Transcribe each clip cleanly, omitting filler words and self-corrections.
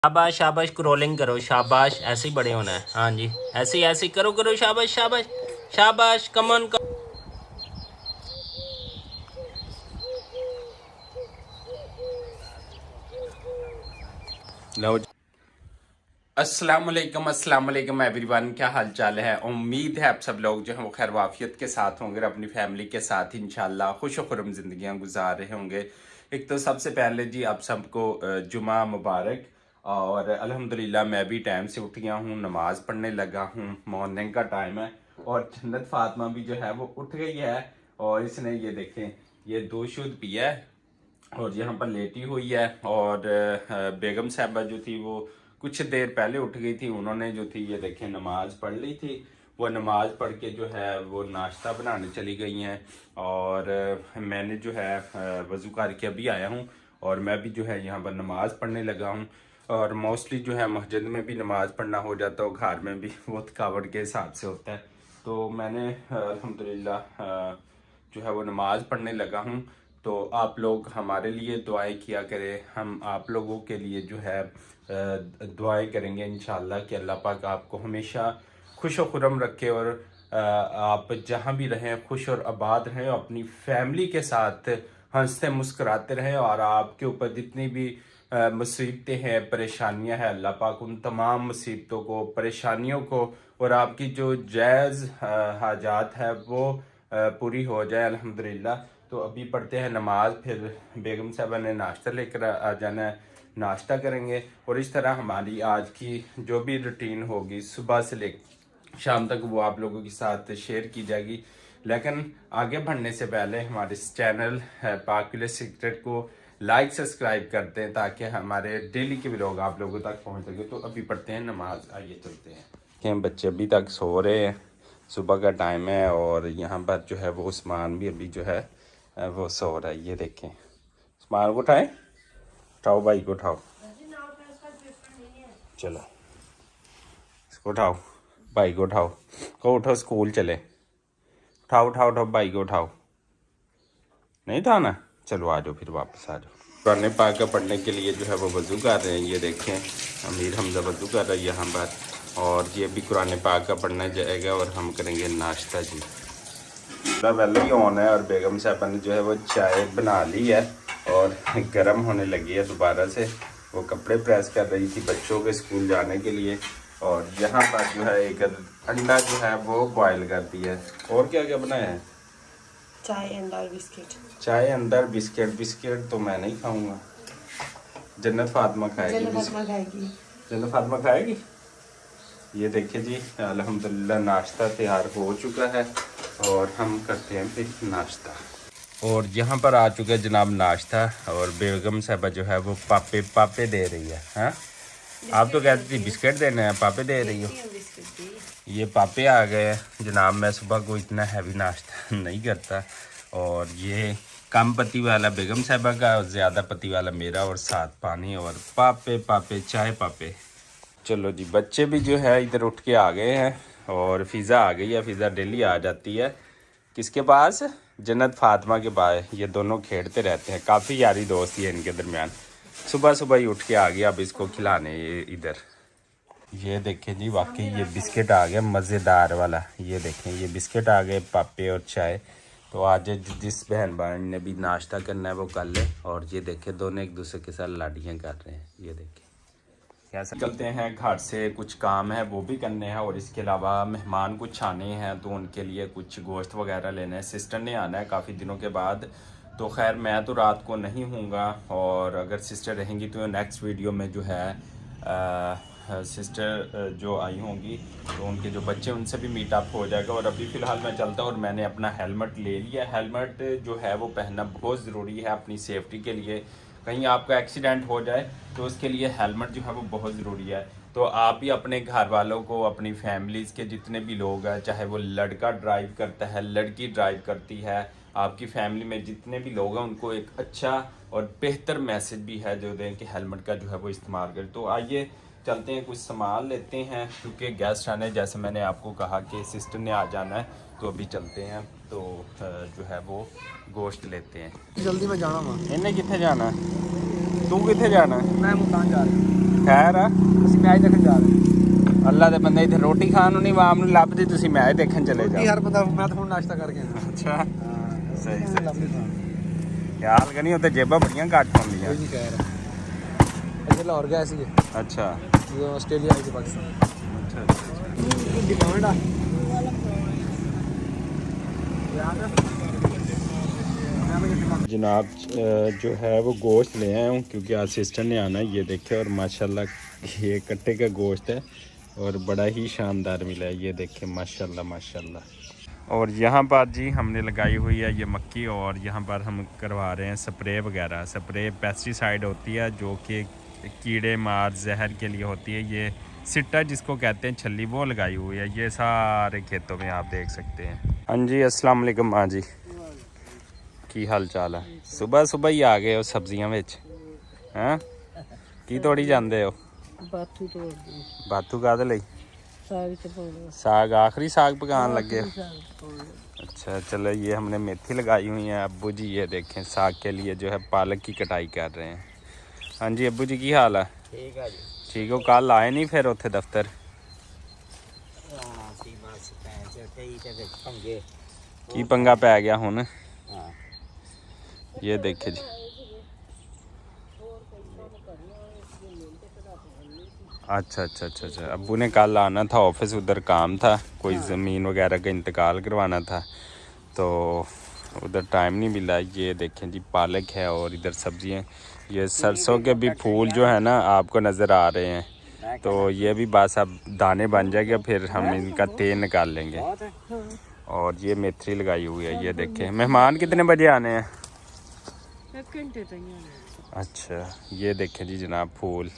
शाबाश शाबाश क्रोलिंग करो, शाबाश, ऐसे ही बड़े होना है। हाँ जी, ऐसे ही ऐसे ही करो करो, शाबाश शाबाश शाबाश, कमन कम। लो, अस्सलाम वालेकुम, अस्सलाम वालेकुम एवरीवन। क्या हाल चाल है? उम्मीद है आप सब लोग जो है वो खैर वाफियत के साथ होंगे, अपनी फैमिली के साथ इंशाल्लाह खुश खुरम जिंदगियां गुजार रहे होंगे। एक तो सबसे पहले जी आप सबको जुमा मुबारक। और अल्हम्दुलिल्लाह मैं भी टाइम से उठ गया हूँ, नमाज पढ़ने लगा हूँ। मॉर्निंग का टाइम है और जन्नत फातिमा भी जो है वो उठ गई है और इसने ये देखें ये दूध पिया है और यहाँ पर लेटी हुई है। और बेगम साहबा जो थी वो कुछ देर पहले उठ गई थी, उन्होंने जो थी ये देखें नमाज पढ़ ली थी। वो नमाज पढ़ के जो है वो नाश्ता बनाने चली गई हैं। और मैंने जो है वज़ू करके अभी आया हूँ और मैं भी जो है यहाँ पर नमाज़ पढ़ने लगा हूँ। और मोस्टली जो है मस्जिद में भी नमाज़ पढ़ना हो जाता है, घर में भी वो थकावट के हिसाब से होता है। तो मैंने अल्हम्दुलिल्लाह जो है वो नमाज़ पढ़ने लगा हूँ। तो आप लोग हमारे लिए दुआएं किया करें, हम आप लोगों के लिए जो है दुआएं करेंगे इंशाल्लाह कि अल्लाह पाक आपको हमेशा खुश और खुरम रखे और आप जहाँ भी रहें खुश और आबाद रहें, अपनी फैमिली के साथ हंसते मुस्कुराते रहें। और आपके ऊपर जितनी भी मुसीबतें हैं, परेशानियां हैं, अल्लाह पाक उन तमाम मुसीबतों को, परेशानियों को और आपकी जो जायज़ हाजात है वो पूरी हो जाए अल्हम्दुलिल्लाह। तो अभी पढ़ते हैं नमाज, फिर बेगम साहबा ने नाश्ता लेकर आ जाना है, नाश्ता करेंगे। और इस तरह हमारी आज की जो भी रूटीन होगी सुबह से ले शाम तक वो आप लोगों के साथ शेयर की जाएगी। लेकिन आगे बढ़ने से पहले हमारे इस चैनल पाक सीक्रेट को लाइक सब्सक्राइब करते हैं ताकि हमारे डेली के व्लॉग आप लोगों तक पहुंच सके। तो अभी पढ़ते हैं नमाज, आइए चलते हैं। कि बच्चे अभी तक सो रहे हैं, सुबह का टाइम है और यहाँ पर जो है वो उस्मान भी अभी जो है वो सो रहा है। ये देखें, उस्मान को उठाएं, उठाओ भाई को उठाओ, चलो इसको उठाओ, भाई को उठाओ, को उठो स्कूल चले, उठाओ उठाओ उठाओ भाई को उठाओ। नहीं था ना, चलो आ जाओ फिर वापस आ जाओ। कुरान पाक का पढ़ने के लिए जो है वो वज़ू कर रहे हैं। ये देखें अमीर हमजा वज़ू कर रहा है यहाँ पर और ये भी कुरान पाक का पढ़ना जाएगा और हम करेंगे नाश्ता जी। पहले ही ऑन है और बेगम साहबा ने जो है वो चाय बना ली है और गर्म होने लगी है दोबारा से। वो कपड़े प्रेस कर रही थी बच्चों के स्कूल जाने के लिए। और यहाँ पर जो है एक अंडा जो है वो बॉयल कर दिया है। और क्या क्या बनाया है? चाय अंदर बिस्किट। चाय अंदर बिस्किट। बिस्किट तो मैं नहीं खाऊंगा, जन्नत फातिमा खाएगी। जन्नत फातिमा खाएगी। ये देखिए जी अल्हम्दुलिल्लाह नाश्ता तैयार हो चुका है और हम करते हैं फिर नाश्ता। और यहाँ पर आ चुका है जनाब नाश्ता और बेगम साहबा जो है वो पापे पापे दे रही है। हाँ, आप तो कहती थी बिस्किट देने हैं, पापे दे रही हो। ये पापे आ गए जनाब। मैं सुबह को इतना हैवी नाश्ता नहीं करता और ये कम पत्ती वाला बेगम साहबा का और ज़्यादा पत्ती वाला मेरा और साथ पानी और पापे पापे चाय पापे। चलो जी, बच्चे भी जो है इधर उठ के आ गए हैं और फ़िज़ा आ गई है। फ़िज़ा डेली आ जाती है किसके पास? जन्नत फातिमा के पास। ये दोनों खेलते रहते हैं, काफ़ी यारी दोस्ती है इनके दरमियान। सुबह सुबह ही उठ के आ गया अब इसको खिलाने इधर। ये देखें जी वाकई ये बिस्किट आ गया मज़ेदार वाला। ये देखें ये बिस्किट आ गए, पापे और चाय। तो आज जिस बहन भाई ने भी नाश्ता करना है वो कर ले। और ये देखें दोनों एक दूसरे के साथ लाड़ियाँ कर रहे हैं। ये देखें कैसा चलते हैं, घर से कुछ काम है वो भी करने हैं और इसके अलावा मेहमान कुछ आने हैं तो उनके लिए कुछ गोश्त वगैरह लेना है। सिस्टर ने आना है काफ़ी दिनों के बाद। तो खैर मैं तो रात को नहीं हूँगा और अगर सिस्टर रहेंगी तो नेक्स्ट वीडियो में जो है सिस्टर जो आई होंगी तो उनके जो बच्चे उनसे भी मीटअप हो जाएगा। और अभी फ़िलहाल मैं चलता हूँ और मैंने अपना हेलमेट ले लिया। हेलमेट जो है वो पहनना बहुत ज़रूरी है अपनी सेफ्टी के लिए। कहीं आपका एक्सीडेंट हो जाए तो उसके लिए हेलमेट जो है वो बहुत ज़रूरी है। तो आप भी अपने घर वालों को, अपनी फैमिलीज़ के जितने भी लोग हैं, चाहे वो लड़का ड्राइव करता है, लड़की ड्राइव करती है, आपकी फैमिली में जितने भी लोग हैं उनको एक अच्छा और बेहतर मैसेज भी है जो दें कि हेलमेट का जो है वो इस्तेमाल करें। तो आइए चलते हैं, कुछ सामान लेते हैं क्योंकि गेस्ट आने, जैसे मैंने आपको कहा कि सिस्टर ने आ जाना है। तो अभी चलते हैं तो जो है वो गोश्त लेते हैं। जल्दी में जाना वहाँ। इन्हें कितने जाना है? तू कितने जाना है? मैं मुल्तान जा रहा हूँ। खैर ਅਸੀਂ ਮੈਚ ਦੇਖਣ ਜਾ ਰਹੇ ਹਾਂ। ਅੱਲਾ ਦੇ ਬੰਦੇ ਇੱਥੇ ਰੋਟੀ ਖਾਣ ਨੂੰ ਨਹੀਂ ਆਵਾਮ ਨੂੰ ਲੱਭਦੀ, ਤੁਸੀਂ ਮੈਚ ਦੇਖਣ ਚਲੇ ਕੀ ਜਾਓ। ਯਾਰ ਪਤਾ ਮੈਂ ਤਾਂ ਹੁਣ ਨਾਸ਼ਤਾ ਕਰਕੇ ਆਇਆ। ਅੱਛਾ ਹਾਂ ਸਹੀ ਸਹੀ ਲੱਭਦੇ ਥਾਂ ਯਾਰ ਕਨੀ ਉੱਤੇ ਜੇਬਾਂ ਬੜੀਆਂ ਘੱਟ ਹੁੰਦੀਆਂ। ਕੋਈ ਨਹੀਂ ਕਹਿ ਰਿਹਾ ਅਸੀਂ ਲਾਹੌਰ ਗਏ ਸੀਗੇ ਅੱਛਾ ਜਦੋਂ ਆਸਟ੍ਰੇਲੀਆ ਆਏ ਸੀ ਪਾਕਿਸਤਾਨ। अच्छा डिमांड आ जनाब जो है वो गोश्त ले आया हूँ क्योंकि आज सिस्टर ने आना है। ये देखे और माशाल्लाह ये कट्टे का गोश्त है और बड़ा ही शानदार मिला है। ये देखे माशाल्लाह माशाल्लाह। और यहाँ पर जी हमने लगाई हुई है ये मक्की और यहाँ पर हम करवा रहे हैं स्प्रे वगैरह। स्प्रे पेस्टिसाइड होती है जो कि कीड़े मार जहर के लिए होती है। ये सिट्टा जिसको कहते हैं छल्ली, वो लगाई हुई है। ये सारे खेतों में आप देख सकते हैं। हाँ जी अस्सलाम वालेकुम माँ जी, की हाल चाल है? सुबह सुबह ही आ गए हो सब्जियां विच हैं की तोड़ी जाते हो? बाथू तोड़दी बाथू काहदे लई? साग च पाउंदा साग आखिरी साग पकाने लगे हो? अच्छा चलो ये हमने मेथी लगाई हुई है। अब्बू जी ये देखें साग के लिए जो है पालक की कटाई कर रहे हैं। हाँ जी अब्बू जी की हाल है? ठीक है जी। ठीक हो? कल आए नहीं फिर उत्थे दफ्तर? की पंगा पै गया हुण? ये देखे जी अच्छा अच्छा अच्छा अच्छा। अब्बू ने कल आना था ऑफिस, उधर काम था, कोई ज़मीन वगैरह का इंतकाल करवाना था तो उधर टाइम नहीं मिला। ये देखें जी पालक है और इधर सब्जियां। ये सरसों के भी फूल जो है ना आपको नज़र आ रहे हैं, तो ये भी बस अब दाने बन जाएंगे फिर हम इनका तेल निकाल लेंगे। और ये मेथी लगाई हुई है। ये देखें मेहमान कितने बजे आने हैं? अच्छा ये देखें जी जनाब फूल,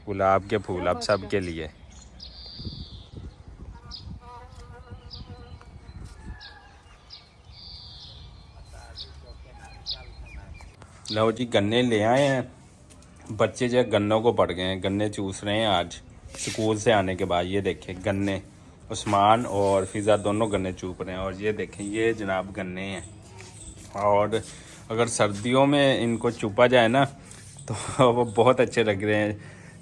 गुलाब के फूल अब सब के लिए। लो जी गन्ने ले आए हैं, बच्चे जो गन्नों को पड़ गए हैं, गन्ने चूस रहे हैं आज स्कूल से आने के बाद। ये देखें गन्ने, उस्मान और फिज़ा दोनों गन्ने चूप रहे हैं। और ये देखें ये जनाब गन्ने हैं और अगर सर्दियों में इनको चूपा जाए ना तो वो बहुत अच्छे लग रहे हैं।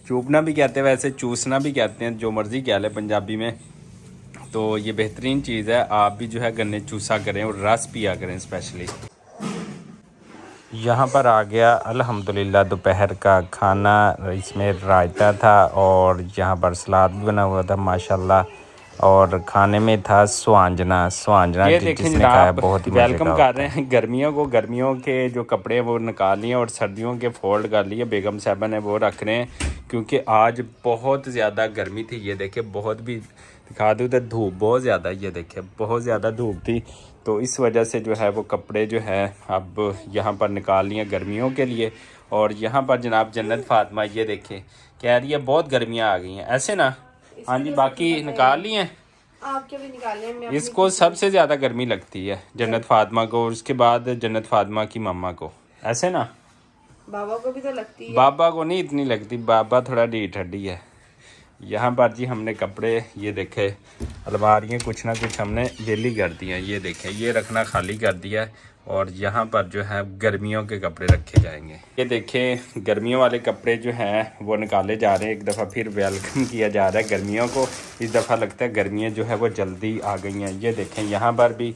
चूपना भी कहते हैं, वैसे चूसना भी कहते हैं, जो मर्ज़ी कह लें पंजाबी में। तो ये बेहतरीन चीज़ है, आप भी जो है गन्ने चूसा करें और रस पिया करें स्पेशली। यहाँ पर आ गया अल्हम्दुलिल्लाह दोपहर का खाना। इसमें रायता था और यहाँ पर सलाद भी बना हुआ था माशाल्लाह। और खाने में था सुहांजना ये देखें जिसने खाया तो बहुत ही वेलकम कर रहे हैं गर्मियों को। गर्मियों के जो कपड़े वो निकाल लिए और सर्दियों के फोल्ड कर लिए। बेगम साहबा ने वो रख रहे हैं क्योंकि आज बहुत ज़्यादा गर्मी थी। ये देखे बहुत भी दिखा दूँ तो धूप बहुत ज़्यादा, ये देखे बहुत ज़्यादा धूप थी, तो इस वजह से जो है वो कपड़े जो है अब यहाँ पर निकाल लिए गर्मियों के लिए। और यहाँ पर जनाब जन्नत फातिमा ये देखें कह रही है बहुत गर्मियाँ आ गई हैं, ऐसे ना? हाँ जी बाकी निकाल लिए हैं आपके भी निकालने में इसको सबसे ज़्यादा गर्मी लगती है जन्नत फातिमा को, और उसके बाद जन्नत फातिमा की मम्मा को, ऐसे ना? बाबा को भी तो लगती है। बाबा को नहीं इतनी लगती, बाबा थोड़ा ढीठ हड्डी है। यहाँ पर जी हमने कपड़े ये देखे अलमारियाँ कुछ ना कुछ हमने वेली कर दी हैं। ये देखें ये रखना खाली कर दिया है और यहाँ पर जो है गर्मियों के कपड़े रखे जाएंगे। ये देखें गर्मियों वाले कपड़े जो हैं वो निकाले जा रहे हैं। एक दफ़ा फिर वेलकम किया जा रहा है गर्मियों को। इस दफ़ा लगता है गर्मियाँ जो है वो जल्दी आ गई हैं। ये देखें यहाँ पर भी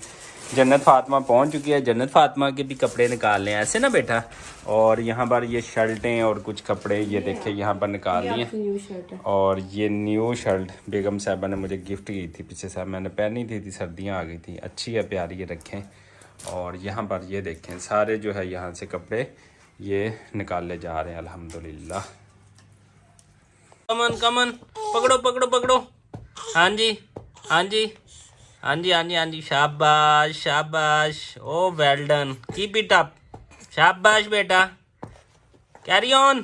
जन्नत फातिमा पहुँच चुकी है। जन्नत फातिमा के भी कपड़े निकाल लें, ऐसे ना बेटा? और यहाँ पर ये शर्टें और कुछ कपड़े ये देखें यहाँ पर निकाल लिए। न्यू शर्ट है और ये न्यू शर्ट बेगम साहबा ने मुझे गिफ्ट की थी पिछले साल, मैंने पहनी थी सर्दियाँ आ गई थी, अच्छी है प्यारी है, रखें। और यहाँ पर ये देखें सारे जो है यहाँ से कपड़े ये निकाले जा रहे हैं अल्हम्दुलिल्लाह। कमन कमन पकड़ो पकड़ो पकड़ो। हाँ जी हाँ जी हाँ जी हाँ जी हाँ जी शाबाश शाबाश, oh well done, keep it up, शाबाश बेटा, कैरी ऑन,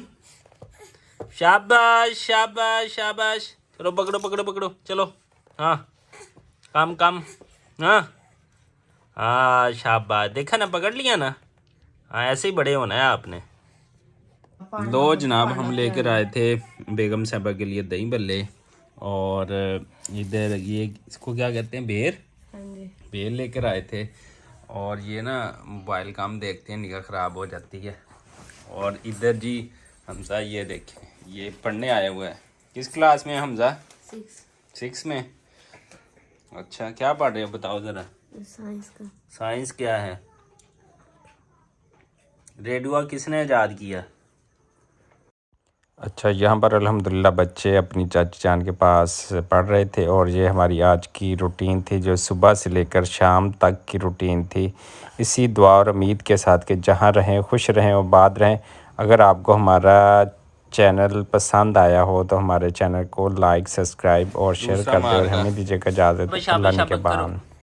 शाबाश शाबाश शाबाश। चलो पकड़ो पकड़ो पकड़ो चलो। हाँ काम काम हाँ हाँ शाबाश, देखा ना पकड़ लिया ना। हाँ ऐसे ही बड़े होना है आपने। लो जनाब हम लेकर आए थे बेगम साहबा के लिए दही भल्ले और इधर ये इसको क्या कहते हैं बेर, बेर लेकर आए थे। और ये ना मोबाइल काम देखते हैं निगाह ख़राब हो जाती है। और इधर जी हमसा ये देखें ये पढ़ने आया हुआ है। किस क्लास में है हमजा? 6 में। अच्छा, क्या पढ़ रहे हो बताओ ज़रा। साइंस का। साइंस क्या है? रेडियो किसने ईजाद किया? अच्छा, यहाँ पर अल्हम्दुलिल्लाह बच्चे अपनी चाची जान के पास पढ़ रहे थे और ये हमारी आज की रूटीन थी जो सुबह से लेकर शाम तक की रूटीन थी। इसी दुआ और उम्मीद के साथ कि जहाँ रहें खुश रहें और आबाद रहें। अगर आपको हमारा चैनल पसंद आया हो तो हमारे चैनल को लाइक, सब्सक्राइब और शेयर कर दें और हमें दीजिएगा इजाज़त। अल्लाह के बाद।